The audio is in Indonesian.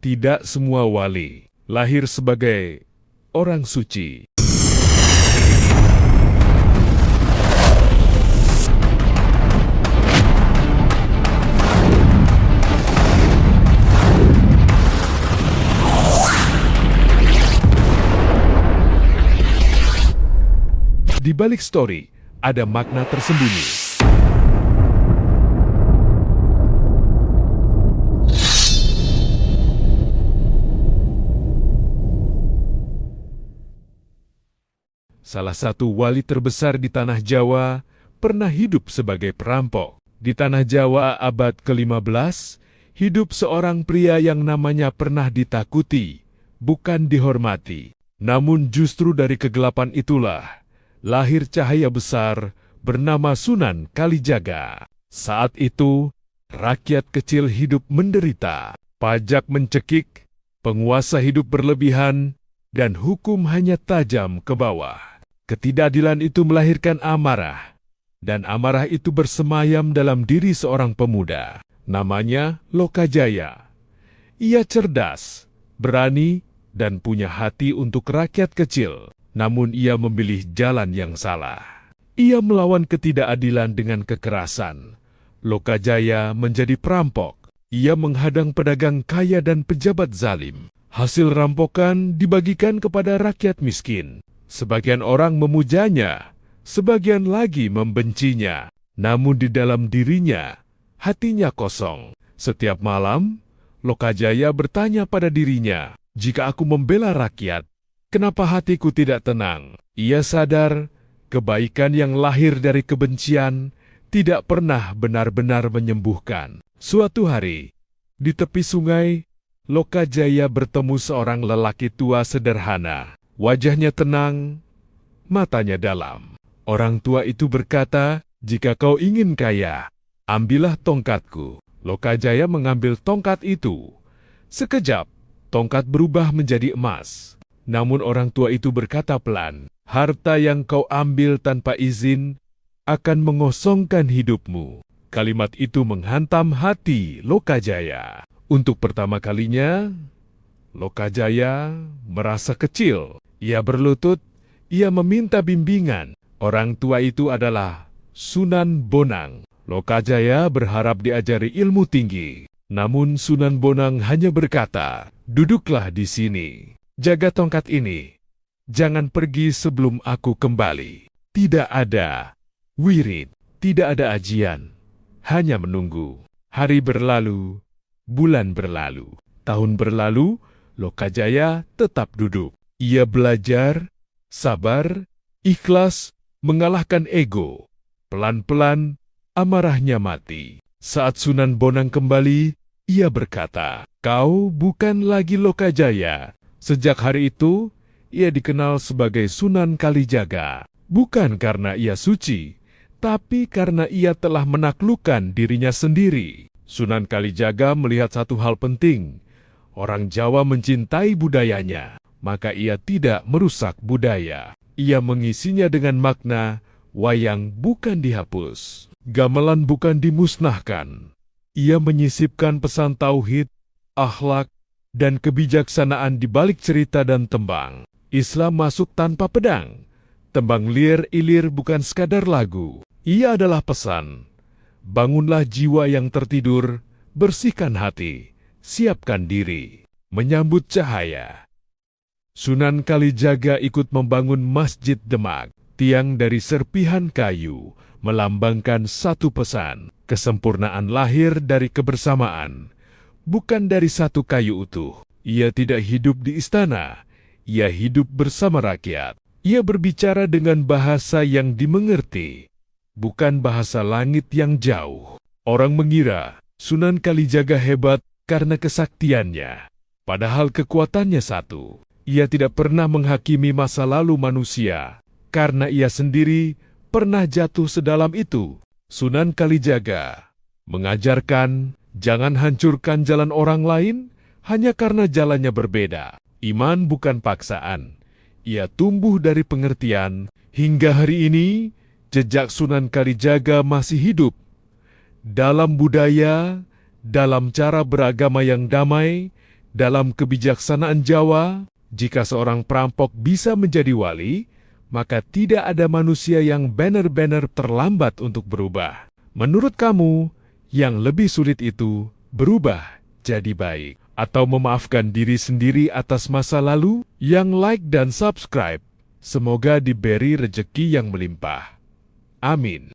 Tidak semua wali lahir sebagai orang suci. Di balik story, ada makna tersembunyi. Salah satu wali terbesar di tanah Jawa pernah hidup sebagai perampok. Di tanah Jawa abad ke-15, hidup seorang pria yang namanya pernah ditakuti, bukan dihormati. Namun justru dari kegelapan itulah lahir cahaya besar bernama Sunan Kalijaga. Saat itu, rakyat kecil hidup menderita, pajak mencekik, penguasa hidup berlebihan, dan hukum hanya tajam ke bawah. Ketidakadilan itu melahirkan amarah, dan amarah itu bersemayam dalam diri seorang pemuda. Namanya Lokajaya. Ia cerdas, berani, dan punya hati untuk rakyat kecil. Namun ia memilih jalan yang salah. Ia melawan ketidakadilan dengan kekerasan. Lokajaya menjadi perampok. Ia menghadang pedagang kaya dan pejabat zalim. Hasil rampokan dibagikan kepada rakyat miskin. Sebagian orang memujanya, sebagian lagi membencinya. Namun di dalam dirinya, hatinya kosong. Setiap malam, Lokajaya bertanya pada dirinya, "Jika aku membela rakyat, kenapa hatiku tidak tenang?" Ia sadar, kebaikan yang lahir dari kebencian tidak pernah benar-benar menyembuhkan. Suatu hari, di tepi sungai, Lokajaya bertemu seorang lelaki tua sederhana. Wajahnya tenang, matanya dalam. Orang tua itu berkata, "Jika kau ingin kaya, ambillah tongkatku." Lokajaya mengambil tongkat itu. Sekejap, tongkat berubah menjadi emas. Namun orang tua itu berkata pelan, "Harta yang kau ambil tanpa izin akan mengosongkan hidupmu." Kalimat itu menghantam hati Lokajaya. Untuk pertama kalinya, Lokajaya merasa kecil. Ia berlutut, ia meminta bimbingan. Orang tua itu adalah Sunan Bonang. Lokajaya berharap diajari ilmu tinggi. Namun Sunan Bonang hanya berkata, "Duduklah di sini. Jaga tongkat ini. Jangan pergi sebelum aku kembali." Tidak ada wirid, tidak ada ajian. Hanya menunggu. Hari berlalu, bulan berlalu, tahun berlalu, Lokajaya tetap duduk. Ia belajar, sabar, ikhlas, mengalahkan ego. Pelan-pelan, amarahnya mati. Saat Sunan Bonang kembali, ia berkata, "Kau bukan lagi Lokajaya." Sejak hari itu, ia dikenal sebagai Sunan Kalijaga. Bukan karena ia suci, tapi karena ia telah menaklukkan dirinya sendiri. Sunan Kalijaga melihat satu hal penting. Orang Jawa mencintai budayanya, maka ia tidak merusak budaya. Ia mengisinya dengan makna, wayang bukan dihapus, gamelan bukan dimusnahkan. Ia menyisipkan pesan tauhid, akhlak, dan kebijaksanaan di balik cerita dan tembang. Islam masuk tanpa pedang. Tembang lir-ilir bukan sekadar lagu. Ia adalah pesan. Bangunlah jiwa yang tertidur, bersihkan hati, siapkan diri, menyambut cahaya. Sunan Kalijaga ikut membangun Masjid Demak. Tiang dari serpihan kayu melambangkan satu pesan. Kesempurnaan lahir dari kebersamaan, bukan dari satu kayu utuh. Ia tidak hidup di istana, ia hidup bersama rakyat. Ia berbicara dengan bahasa yang dimengerti, bukan bahasa langit yang jauh. Orang mengira Sunan Kalijaga hebat karena kesaktiannya, padahal kekuatannya satu. Ia tidak pernah menghakimi masa lalu manusia, karena ia sendiri pernah jatuh sedalam itu. Sunan Kalijaga mengajarkan, jangan hancurkan jalan orang lain hanya karena jalannya berbeda. Iman bukan paksaan. Ia tumbuh dari pengertian. Hingga hari ini, jejak Sunan Kalijaga masih hidup. Dalam budaya, dalam cara beragama yang damai, Dalam kebijaksanaan Jawa, jika seorang perampok bisa menjadi wali, maka tidak ada manusia yang benar-benar terlambat untuk berubah. Menurut kamu, yang lebih sulit itu berubah jadi baik atau memaafkan diri sendiri atas masa lalu? Yang like dan subscribe, semoga diberi rejeki yang melimpah. Amin.